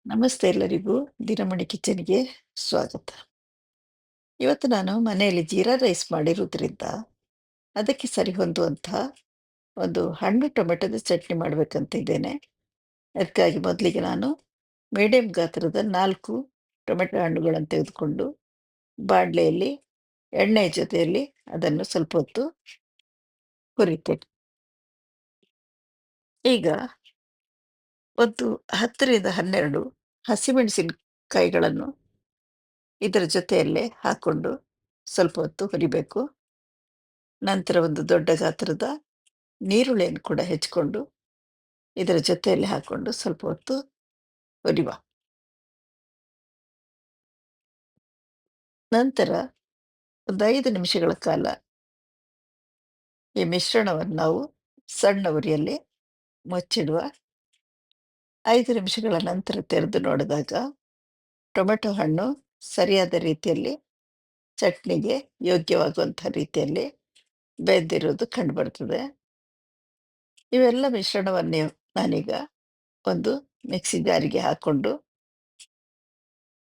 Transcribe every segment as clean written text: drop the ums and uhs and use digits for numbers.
ನಮಸ್ತೆ ಎಲ್ಲರಿಗೂ. ದಿನಮಣಿ ಕಿಚನ್‌ಗೆ ಸ್ವಾಗತ. ಇವತ್ತು ನಾನು ಮನೆಯಲ್ಲಿ ಜೀರಾ ರೈಸ್ ಮಾಡಿರುವುದರಿಂದ, ಅದಕ್ಕೆ ಸರಿಹೊಂದುವಂಥ ಒಂದು ಹಣ್ಣು ಟೊಮೆಟೊದ ಚಟ್ನಿ ಮಾಡಬೇಕಂತ ಇದ್ದೇನೆ. ಅದಕ್ಕಾಗಿ ಮೊದಲಿಗೆ ನಾನು ಮೀಡಿಯಂ ಗಾತ್ರದ 4 ಟೊಮೆಟೊ ಹಣ್ಣುಗಳನ್ನು ತೆಗೆದುಕೊಂಡು, ಬಾಣಲೆಯಲ್ಲಿ ಎಣ್ಣೆ ಜೊತೆಯಲ್ಲಿ ಅದನ್ನು ಸ್ವಲ್ಪ ಹೊತ್ತು ಹುರಿತೇನೆ. ಈಗ ಒಂದು 10 ರಿಂದ 12 ಹಸಿಮೆಣಸಿನಕಾಯಿಗಳನ್ನು ಇದರ ಜೊತೆಯಲ್ಲೇ ಹಾಕ್ಕೊಂಡು ಸ್ವಲ್ಪ ಹೊತ್ತು ಹುರಿಬೇಕು. ನಂತರ ಒಂದು ದೊಡ್ಡ ಗಾತ್ರದ ನೀರುಳ್ಳಿಯನ್ನು ಕೂಡ ಹೆಚ್ಚಿಕೊಂಡು ಇದರ ಜೊತೆಯಲ್ಲಿ ಹಾಕ್ಕೊಂಡು ಸ್ವಲ್ಪ ಹೊತ್ತು ಹುರಿವ. ನಂತರ ಒಂದು 5 ನಿಮಿಷಗಳ ಕಾಲ ಈ ಮಿಶ್ರಣವನ್ನು ನಾವು ಸಣ್ಣ ಉರಿಯಲ್ಲಿ ಮುಚ್ಚಿಡುವ. 5 ನಿಮಿಷಗಳ ನಂತರ ತೆರೆದು ನೋಡಿದಾಗ ಟೊಮೆಟೊ ಹಣ್ಣು ಸರಿಯಾದ ರೀತಿಯಲ್ಲಿ ಚಟ್ನಿಗೆ ಯೋಗ್ಯವಾಗುವಂಥ ರೀತಿಯಲ್ಲಿ ಬೆಂದಿರುವುದು ಕಂಡುಬರ್ತದೆ. ಇವೆಲ್ಲ ಮಿಶ್ರಣವನ್ನೇ ನಾನೀಗ ಒಂದು ಮಿಕ್ಸಿ ಜಾರಿಗೆ ಹಾಕ್ಕೊಂಡು,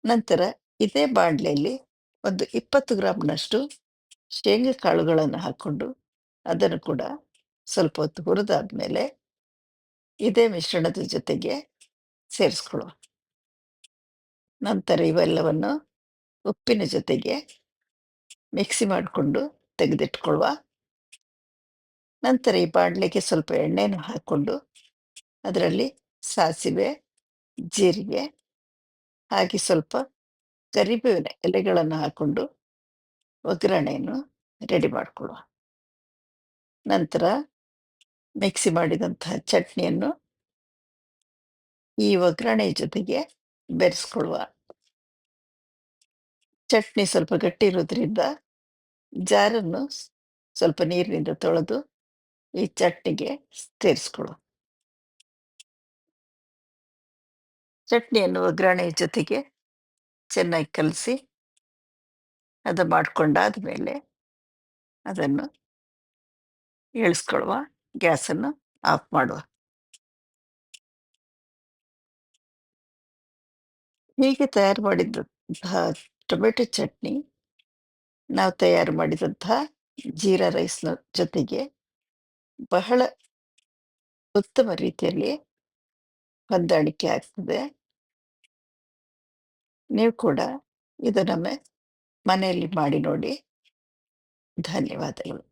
ನಂತರ ಇದೇ ಬಾಣಲೆಯಲ್ಲಿ ಒಂದು 20 ಗ್ರಾಂನಷ್ಟು ಶೇಂಗಾ ಕಾಳುಗಳನ್ನು ಹಾಕ್ಕೊಂಡು, ಅದನ್ನು ಕೂಡ ಸ್ವಲ್ಪ ಹೊತ್ತು ಹುರಿದಾದ್ಮೇಲೆ ಇದೇ ಮಿಶ್ರಣದ ಜೊತೆಗೆ ಸೇರಿಸ್ಕೊಳ್ಳುವ. ನಂತರ ಇವೆಲ್ಲವನ್ನು ಉಪ್ಪಿನ ಜೊತೆಗೆ ಮಿಕ್ಸಿ ಮಾಡಿಕೊಂಡು ತೆಗೆದಿಟ್ಕೊಳ್ಳುವ. ನಂತರ ಈ ಬಾಣಲೆಗೆ ಸ್ವಲ್ಪ ಎಣ್ಣೆಯನ್ನು ಹಾಕ್ಕೊಂಡು, ಅದರಲ್ಲಿ ಸಾಸಿವೆ, ಜೀರಿಗೆ ಹಾಗೆ ಸ್ವಲ್ಪ ಕರಿಬೇವಿನ ಎಲೆಗಳನ್ನು ಹಾಕ್ಕೊಂಡು ಒಗ್ಗರಣೆಯನ್ನು ರೆಡಿ ಮಾಡಿಕೊಳ್ಳುವ. ನಂತರ ಮಿಕ್ಸಿ ಮಾಡಿದಂತಹ ಚಟ್ನಿಯನ್ನು ಈ ಒಗ್ಗರಣೆಯ ಜೊತೆಗೆ ಬೆರೆಸ್ಕೊಳ್ಳುವ. ಚಟ್ನಿ ಸ್ವಲ್ಪ ಗಟ್ಟಿ ಇರೋದ್ರಿಂದ ಜಾರನ್ನು ಸ್ವಲ್ಪ ನೀರಿನಿಂದ ತೊಳೆದು ಈ ಚಟ್ನಿಗೆ ಸೇರಿಸ್ಕೊಳ್ಳುವ. ಚಟ್ನಿಯನ್ನು ಒಗ್ಗರಣೆಯ ಜೊತೆಗೆ ಚೆನ್ನಾಗಿ ಕಲಸಿ ಅದು ಮಾಡಿಕೊಂಡಾದ್ಮೇಲೆ ಅದನ್ನು ಇಳಿಸ್ಕೊಳ್ಳುವ. ಗ್ಯಾಸನ್ನು ಆಫ್ ಮಾಡುವ. ಹೀಗೆ ತಯಾರು ಮಾಡಿದಂತಹ ಟೊಮೆಟೊ ಚಟ್ನಿ ನಾವು ತಯಾರು ಮಾಡಿದಂತಹ ಜೀರಾ ರೈಸ್‌ನ ಜೊತೆಗೆ ಬಹಳ ಉತ್ತಮ ರೀತಿಯಲ್ಲಿ ಹೊಂದಾಣಿಕೆ ಆಗ್ತದೆ. ನೀವು ಕೂಡ ಇದನ್ನೊಮ್ಮೆ ಮನೆಯಲ್ಲಿ ಮಾಡಿ ನೋಡಿ. ಧನ್ಯವಾದಗಳು.